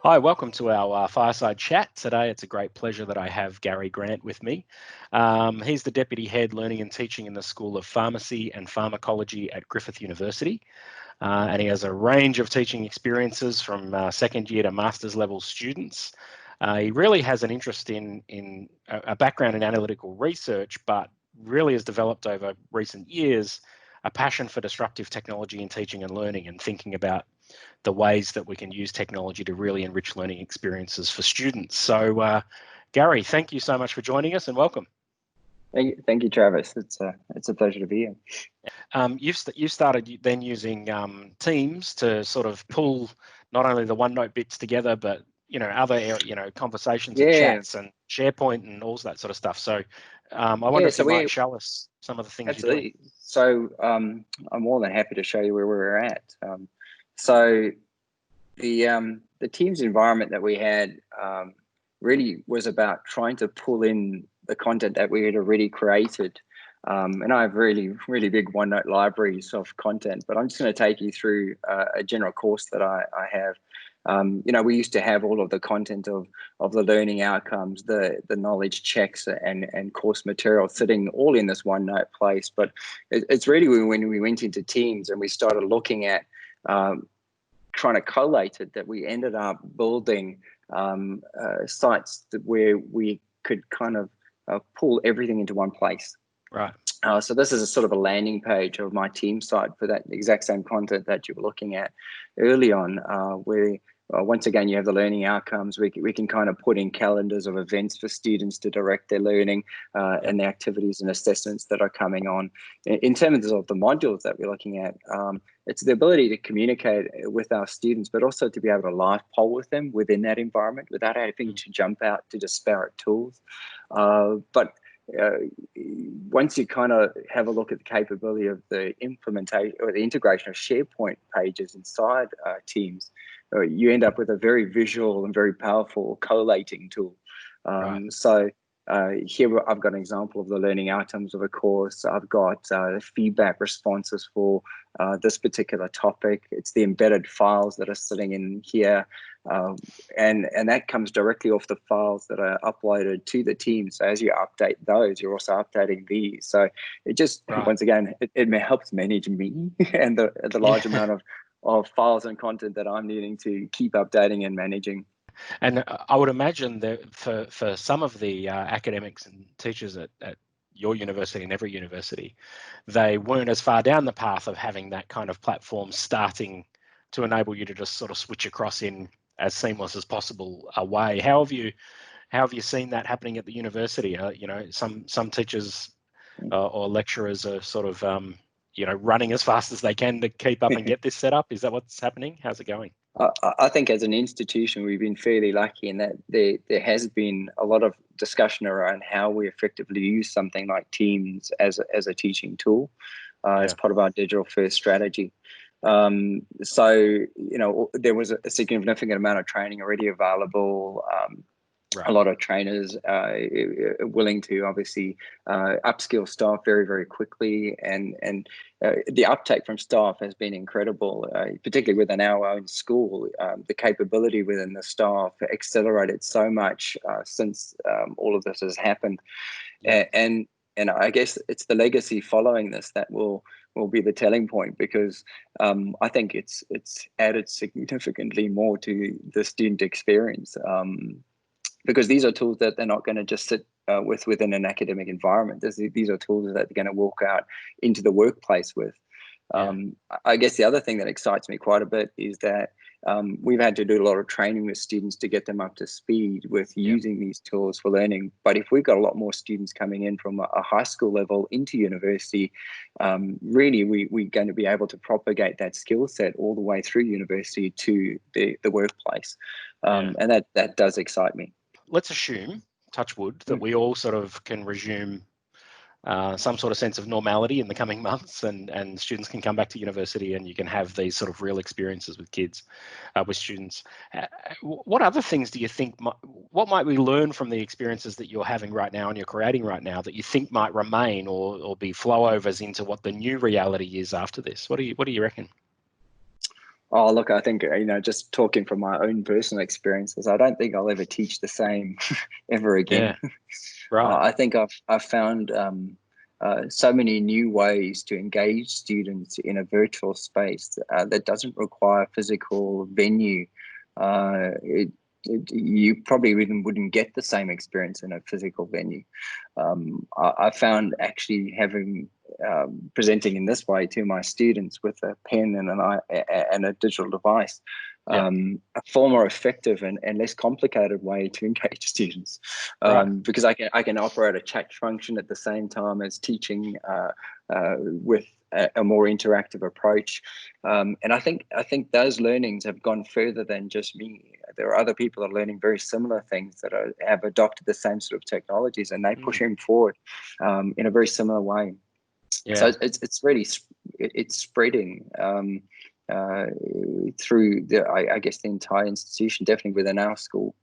Hi, welcome to our fireside chat. Today, it's a great pleasure that I have Gary Grant with me. He's the Deputy Head Learning and Teaching in the School of Pharmacy and Pharmacology at Griffith University. And he has a range of teaching experiences from second year to master's level students. He really has an interest in a background in analytical research, but really has developed over recent years a passion for disruptive technology in teaching and learning and thinking about the ways that we can use technology to really enrich learning experiences for students. So, Gary, thank you so much for joining us and welcome. Thank you, Travis. It's a pleasure to be here. You've started then using Teams to sort of pull not only the OneNote bits together, but other conversations and chats and SharePoint and all that sort of stuff. So I wonder if you might show us some of the things you're doing. So I'm more than happy to show you where we're at. So the Teams environment that we had really was about trying to pull in the content that we had already created. And I have really big OneNote libraries of content, but I'm just going to take you through a general course that I have. We used to have all of the content of the learning outcomes, the knowledge checks and course material sitting all in this OneNote place. But it's really when we went into Teams and we started looking at trying to collate it that we ended up building sites where we could kind of pull everything into one place. Right. So this is a sort of a landing page of my team site for that exact same content that you were looking at early on, where once again you have the learning outcomes. We can kind of put in calendars of events for students to direct their learning and the activities and assessments that are coming on. In terms of the modules that we're looking at, it's the ability to communicate with our students, but also to be able to live poll with them within that environment without having to jump out to disparate tools. But once you kind of have a look at the capability of the implementation or the integration of SharePoint pages inside Teams, you end up with a very visual and very powerful collating tool. So here I've got an example of the learning outcomes of a course. I've got feedback responses for this particular topic. It's the embedded files that are sitting in here. And that comes directly off the files that are uploaded to the team. So as you update those, you're also updating these. So it just, once again, it helps manage me and the large amount of files and content that I'm needing to keep updating and managing. And I would imagine that for some of the academics and teachers at your university and every university, they weren't as far down the path of having that kind of platform starting to enable you to just sort of switch across in as seamless as possible a way. How have you seen that happening at the university? Some teachers or lecturers are sort of running as fast as they can to keep up and get this set up. Is that what's happening? How's it going? I think as an institution, we've been fairly lucky in that there has been a lot of discussion around how we effectively use something like Teams as a teaching tool as part of our digital first strategy. So, there was a significant amount of training already available. A lot of trainers willing to obviously upskill staff very, very quickly, and the uptake from staff has been incredible, particularly within our own school. The capability within the staff accelerated so much since all of this has happened, and I guess it's the legacy following this that will be the telling point, because I think it's added significantly more to the student experience. Because these are tools that they're not going to just sit within an academic environment. These are tools that they're going to walk out into the workplace with. I guess the other thing that excites me quite a bit is that we've had to do a lot of training with students to get them up to speed with using these tools for learning. But if we've got a lot more students coming in from a high school level into university, really we're going to be able to propagate that skill set all the way through university to the workplace. And that does excite me. Let's assume, touch wood, that we all sort of can resume some sort of sense of normality in the coming months, and students can come back to university and you can have these sort of real experiences with kids, with students. What other things do you think, what might we learn from the experiences that you're having right now and you're creating right now that you think might remain or be flow overs into what the new reality is after this? What do you reckon? Oh, look, I think, just talking from my own personal experiences, I don't think I'll ever teach the same ever again. Yeah, right. I think I've found so many new ways to engage students in a virtual space that doesn't require physical venue. You probably even wouldn't get the same experience in a physical venue. I found actually having presenting in this way to my students with a pen and a digital device, Yeah, a far more effective and less complicated way to engage students, right. because I can operate a chat function at the same time as teaching with a more interactive approach, and I think those learnings have gone further than just me. There are other people that are learning very similar things that have adopted the same sort of technologies, and they push them forward in a very similar way. So Yeah, it's really it's spreading through I guess the entire institution, definitely within our school.